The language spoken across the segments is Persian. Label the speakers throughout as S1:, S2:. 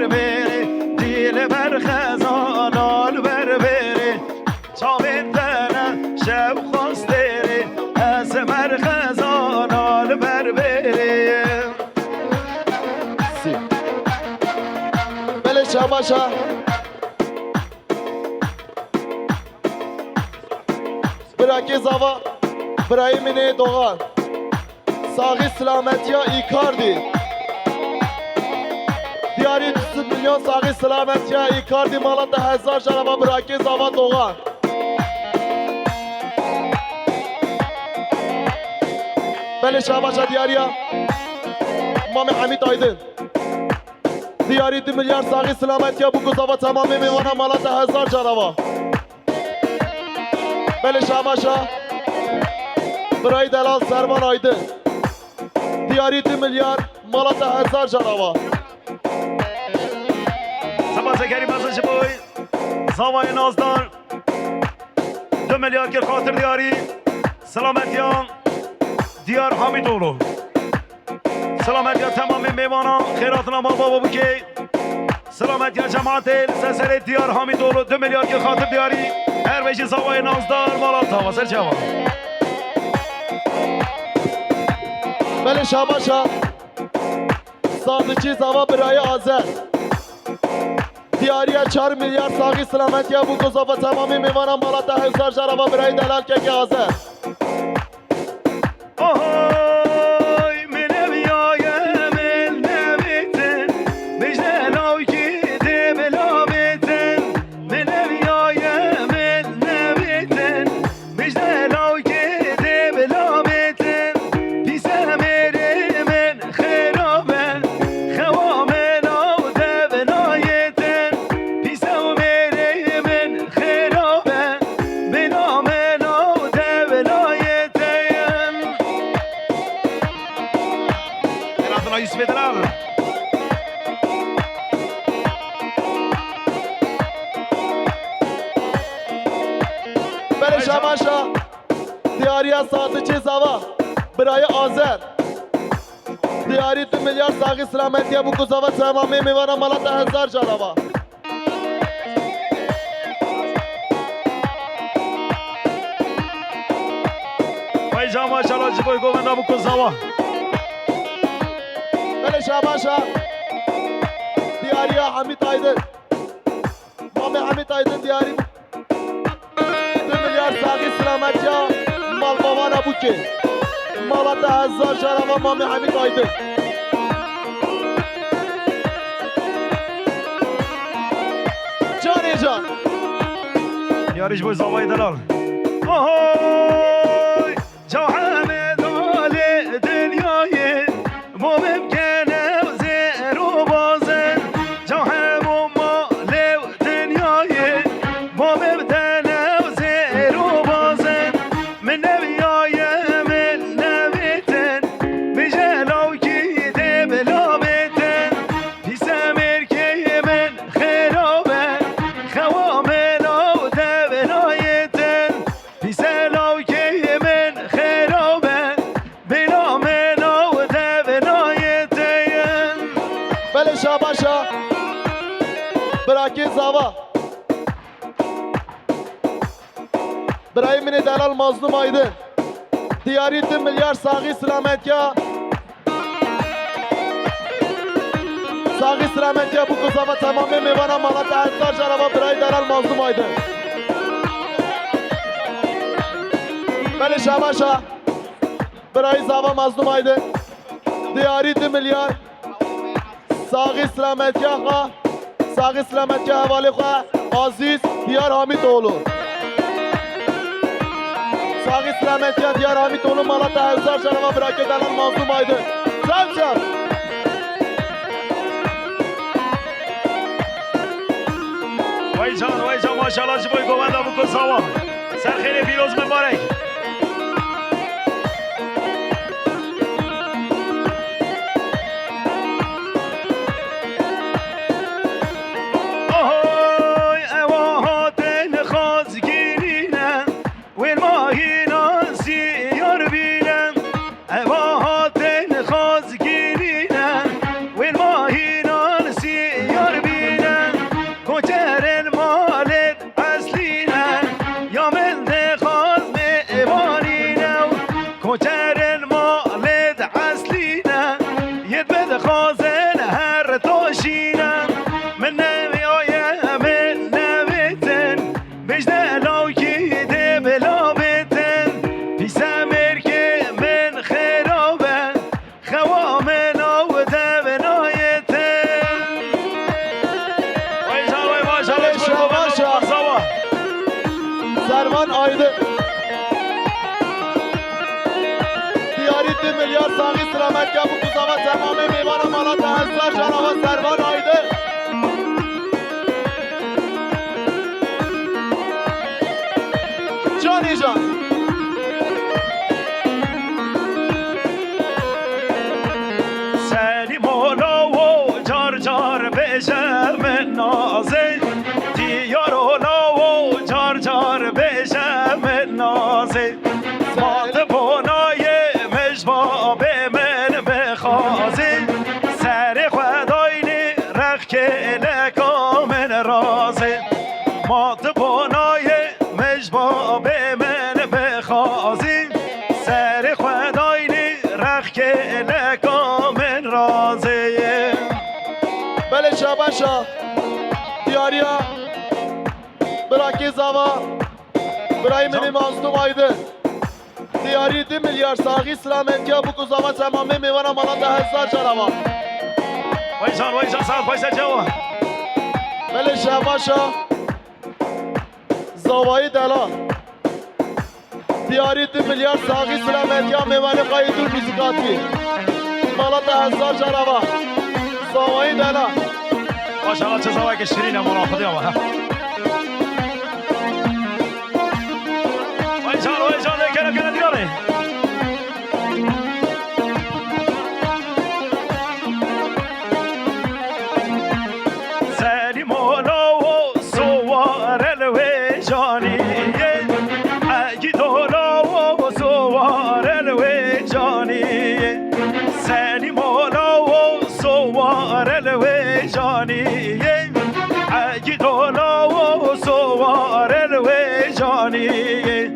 S1: بر بره دیل بر خزانال بر بره چاوین دنه شب خواستره از بر خزانال بر بره
S2: بله شباشا براکی زاوا براهیمینه دوغان ساقی سلامتی ها ایکاردی دیاری 200 میلیون ساقی سلامتی ها ایکاردی مالات 1000 جنبا براکی زاوا دوغان بله شباشا دیاری ها مامی حمید آیدن دیاری 2 میلیارد ساقی سلامتی ها بگو زاوا تمامی میوانه مالات 1000 جنبا بله شباشا برای دلال سرمان آیدن دیاری 2 میلیارد مالات 1000 جنبا
S1: سپاسگزاری بازش بوی زاوای نازدار 2 میلیارد که خاطر دیاری سلامتیان دیار حمیدولو سلامتیان تمام میوانان خیراتنا ما بابا بکی سلامتیان جماعت سلسله دیار حمیدولو 2 میلیارد که خاطر دیاری هر ویش زاوای نازدار مالات ها واسر جوان
S2: بله شباشا سازچی زوا برای آذر دیاری 4 میلیارد ساقی سلامتی ابو گذافه تمامی میوانم مالات 1000 جنبا برای دلال که آذر
S1: آهای منویای من نویتن بجناوی که ده بلا بیتن منویای من نویتن بجناوی که ده بلا بیتن پیسه میره من خرابه خوامن او ده بنایتن پیسه میره من خرابه بنامن او ده بنایتن Renato Yusuf Federal.
S2: بله شباشا دیاری سازچی زوا برای آذر دیاری 2 میلیارد ساقی سلامتی ابو گذافه تمامی میوانم مالات 1000 جنبا
S1: Vay cama şalacı boy govenda bu kuzava.
S2: بله شباشا دیاری حمید آیدن مامی حمید آیدن دیاری 2 میلیارد ساقی سلامتی ها مال بابان ابو که مالات 1000 جنبا مامی حمید آیدن جانی جان
S1: Yarış boy zavayı delal. Ohoy! Cahamed ali dünyayı bu mümkene zero bazen Cahamu malev dünyayı bu mümkene zero bazen Min neviyaye min neviten Bijelav ki de bela biten Pisem erkeği min kherabe Khawamen av de belayeten Piselav ki min kherabe Belamen av de belayeten
S2: بله شباشا براکی زوا برای من دلال مظلوم آیدن دیاری 2 میلیارد ساقی سلامتی ها ساقی سلامتی ابو گذافه تمامی میوانم مالات 1000 جنبا برای دلال مظلوم آیدن بله شباشا برای زوا مظلوم آیدن دیاری 2 میلیارد ساقی سلامتی ها ساقی سلامتی حوالی خواه عزیز دیار حمید اولو ساقی سلامتی دیار حمید اولو مالات 1000 جنبا براکه دلال مظلوم آیدن چم
S1: وای جان ماشاءالله boy govenda bu kuzava Serxeyli Firoz mübarek Ohoy evahaten khazgirinen Vel mahinan siyar binen Evahaten khazgirinen Vel mahinan siyar ماشینم من نمی آیم من نمیتن بجده لاکی ده بلا بتن پیسم ارکه من خرابه خوام نو ده بنایتن وای جان وای باشا
S2: سرمان آیده دیاری 2 میلیارد ساقی سلامت که bu kuzava تمام میوان مالات هزار جناب سرمان آیده جانی جان
S1: سلی مولا و جار جار بشم نازه دیار اولا و جار جار بشم نازه مات بنای مجباب من بخوازه سر خدای رخ که لکامن رازه مات بنای مجباب من بخوازه سر خدای رخ که لکامن رازه
S2: بله شاباشا دیاریا براکی زوا برای منی مازدوم آیده دیاری 2 میلیارد ساقی سلامت که bu kuzava تمام میوان مالات هزار جناب
S1: وای جان سعد وایسا جوا
S2: بله شاباشا زوایی دلال دیاری 2 میلیارد ساقی سلامت که میوان قایدون موسیقاتی مالات هزار جناب زوایی دلال
S1: ماشاءالله چه زوایی که شیرینه مرافضی آمد وای جان کنه دیاره سلی مولا و سوار الوجانیه اگی دولا و سوار الوجانیه سلی مولا و سوار الوجانیه اگی دولا و سوار الوجانیه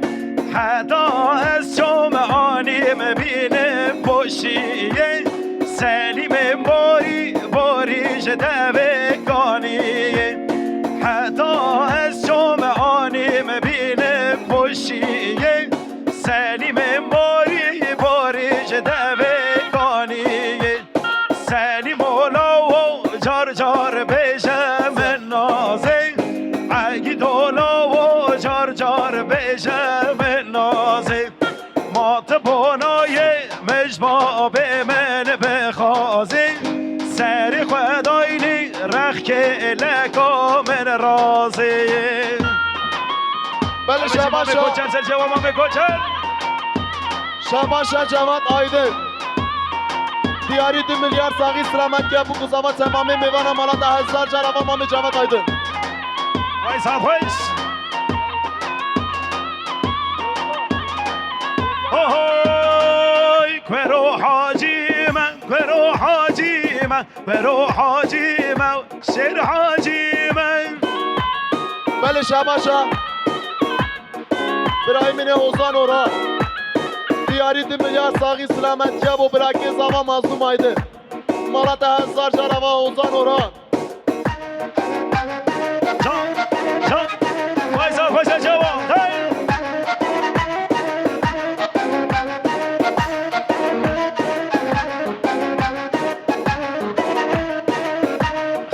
S1: حدا از جمعانیم بینم باشیه سلیم باری جدوگانیه حدا از جمعانیم بینم باشیه سلیم باری جدوگانیه سلیم اولا و جار جار بشم نازه اگی دولا و جار جار بشم نازه مات بنای مجباب من بخوازه سر خدای رخ که لکامن رازه
S2: بله شاباشا شاباشا جواد آیده دیاری 2 میلیارد ساقی سلامت که bu kuzava تمام میوان مالات هزار جناب امام جواد آیده
S1: وای صاحب خوش اوه کرو حاجی من کرو حاجی من شیر حاجی من
S2: بله شاباشا برای من اوزان اورا دیاری 2 میلیارد ساقی سلامت که bu براکی زوا مظلوم آیده مالات هزار جناب اوزان اورا
S1: جان وایسا جوان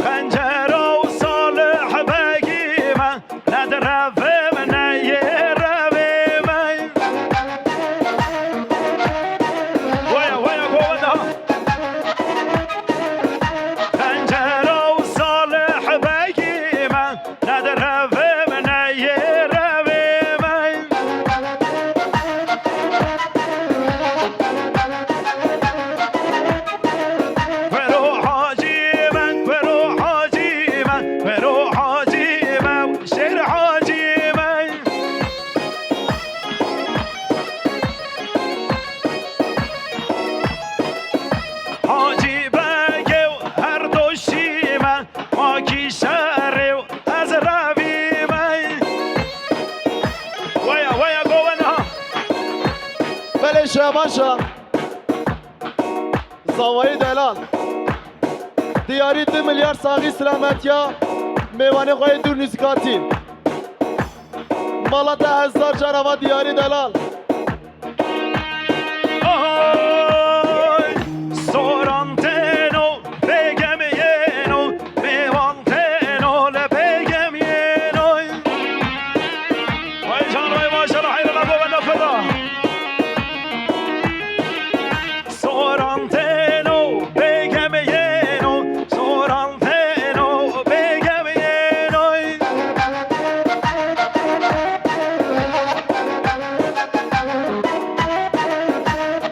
S1: خنجر و صالح بگی من ندرفه من نیروه من ویا گوانده خنجر و صالح بگی من ندرفه من نیروه من کرو حاجی من شیر حاجی من حاجی بگه هر دوشی من ما کی شهر از روی من ویا گوانه ها
S2: بله شاباشا زوایی دلال دیاری 2 میلیارد ساقی سلامتیا میوانه خواه دور نزکاتی مالا 10,000 جراوا دیاری دلال
S1: سورانتنو بگم ینو میوانتنو لبگم ینو وای جان وای ماشاءالله حیل الله بابا نفدا سورانتنو بگم ینو سورانتنو بگم ینو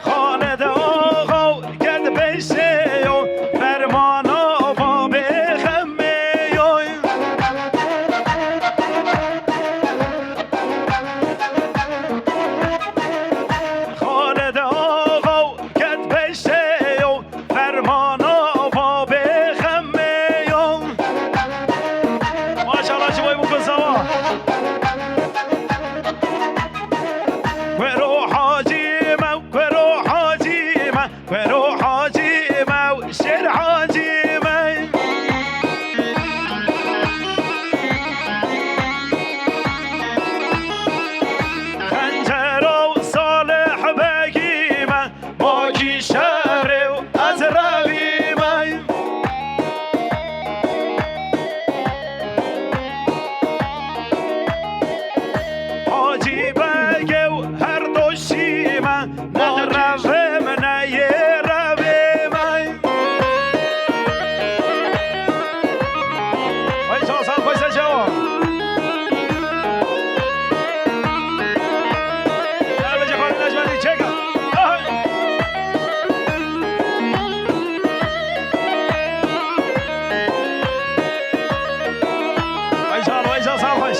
S1: خالد آقا گرد بیشه و فرمانا با بخمه خالد آقا گرد بیشه و فرمانا با بخمه ماشاءالله چه بای بکن سوا ورو حاجیمه ورو حاجیمه ورو حاجیمه و شیر حاجیمه خنجر و صالح بگیمه ما کی شهر و از رویمه حاجی بگه و هر دو شیمه ندروم نه رویمه وای جان سال خوش جوان در بجه خواهد نجمدی چکم وای جان سال خوش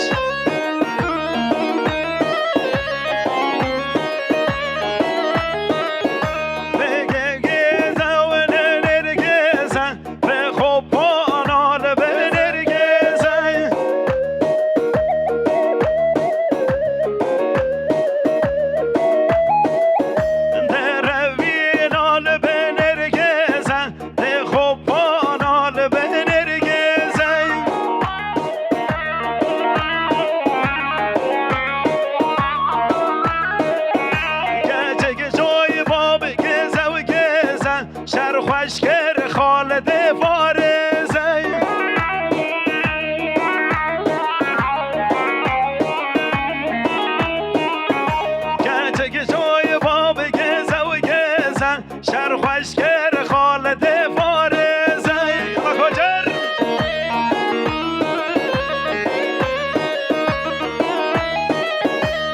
S1: بگه گیزه و نرگیزه به خوب بانال به نرگیزه در وینال به نرگیزه به خوب بانال به نرگیزه گچه گچوی باب گزه و گزه شر خوشگر خالد فارزه گچه گچوی باب گزه و گزه شر خوشگر خالد فارزه الله کجر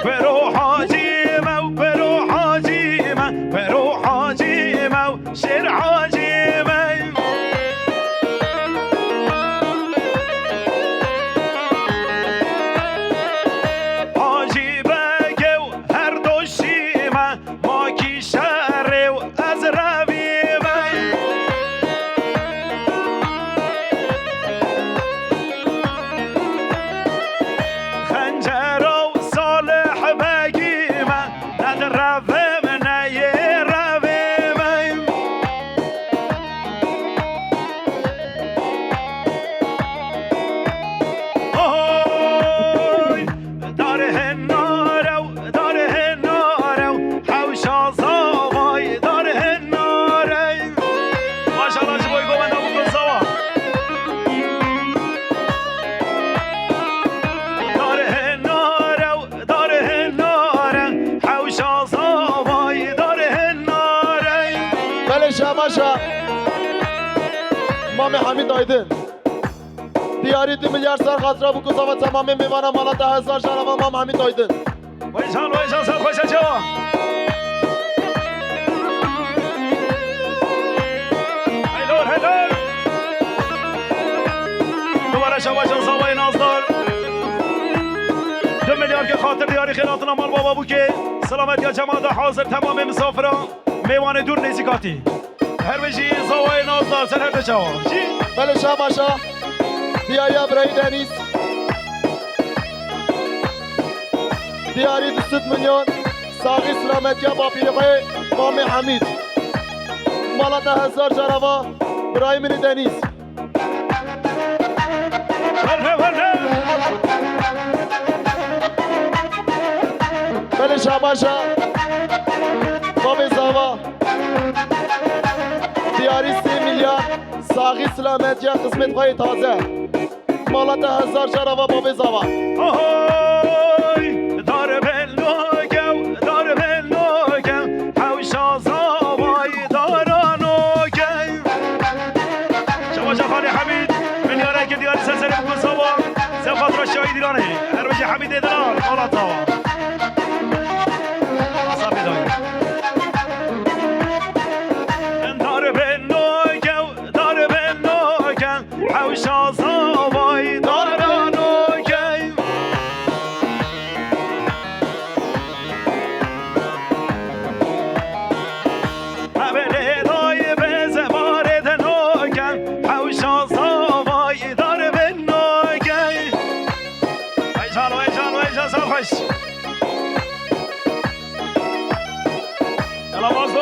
S1: برو حاجیمه و برو حاجیمه برو حاجیمه و شیر حاجیمه حاجی بگه و هر دو شیمه ما کی شهر و از رویمه خنجر و صالح بگیمه ندروم نه رویمه اوی داره نارو حوشا زاوای داره ناره ماشاءالله چه بای گومنده بکن زوا داره ناره حوشا زاوای داره ناره
S2: بله شماشا مام حمید آیدن دیاری 2 میلیارد سر خاطره بکوزا و تمام میوانه مالا 10,000 جراوا مام حمید آیدن
S1: وای جان سال خوشه جوان هیلور دوباره شما جان زوای نازدار 2 میلیارد که خاطر دیاری خیراتنا مال بابا بو که سلامت یا جماعت حاضر تمام مسافران میوان دور نزیکاتی هر بجی زوای نازدار سر هر جوان
S2: بله شماشا دیاری ابراهی دنیز دیاری 200 میلیون ساقی سلامتی با پیرقه مام حمید مالا 10,000 جراوا ابراهیم دنیز بله شاباشا باب زاوا دیاری 3 میلیارد ساقی سلامتی قسمت های تازه مالات 1000 شرابا باب زاوا
S1: آهای دار بلوگم دار بلوگم حوشا زاوای دارانوگم شما خالی حمید ملیاره که دیاری سلسله بکن زاوا زفات را شاهی دیرانه هر بجی حمید دلال مالات زاوا عصابی داری دار بلوگم دار بلوگم حوشا زاوای دارانوگم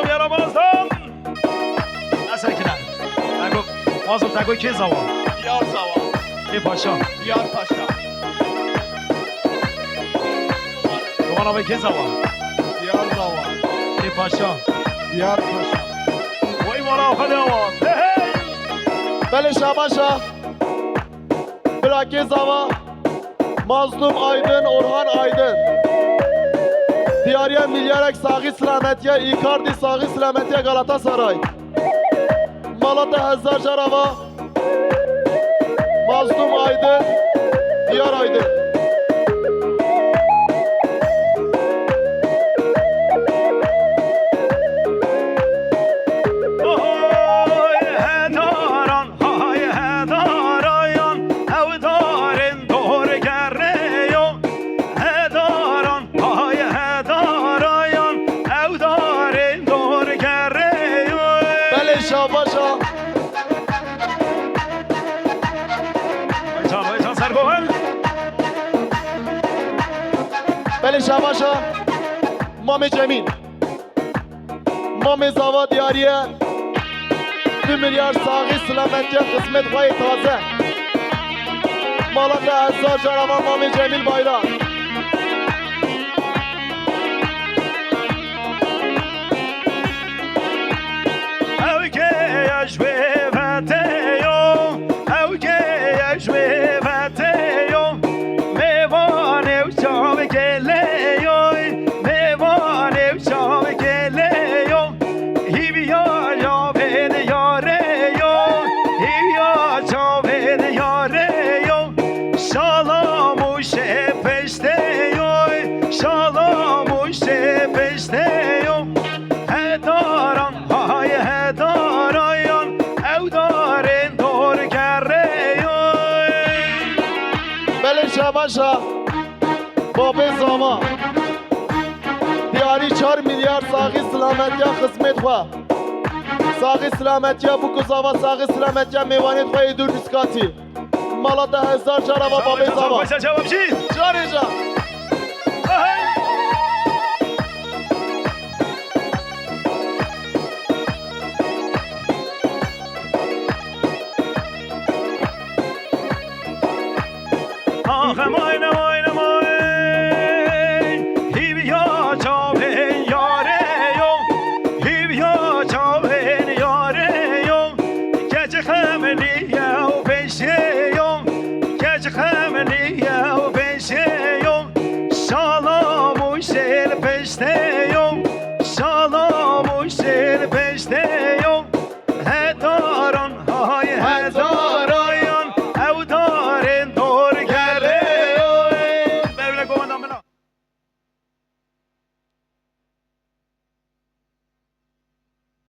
S1: یالا بازدم اصلا که نه مازم تگوی که زوا
S2: دیار زاوا
S1: ای پاشا
S2: دیار پاشا
S1: دوباره به که زوا
S2: دیار زاوا
S1: ای پاشا
S2: دیار پاشا
S1: وای مالا خده آوان
S2: بله شاباشا براکی زاوا مظلوم آیدن اورهان آیدن دیاریا میلیارک ساقی سلامتیه ایکاردی ساقی سلامتیه گالاتا سرای مالات 1000 شرابا مظلوم آیدن دیار آیدن شاباشا بله شاباشا مام جمین مام زاوا دیاریه 2 میلیارد ساقی سلامتی قسمت های تازه مالات 1000 شرابا مام جمیل بایران شاباشا باب زاوا دیاری 4 میلیارد ساقی سلامتی خدمت خوا ساقی سلامتی بو زاوا ساقی سلامتی میوانیت خو دور دیسکاتی مالات 1000 شرابا باب زاوا
S1: جواب چی
S2: جاری جا
S1: آخه مای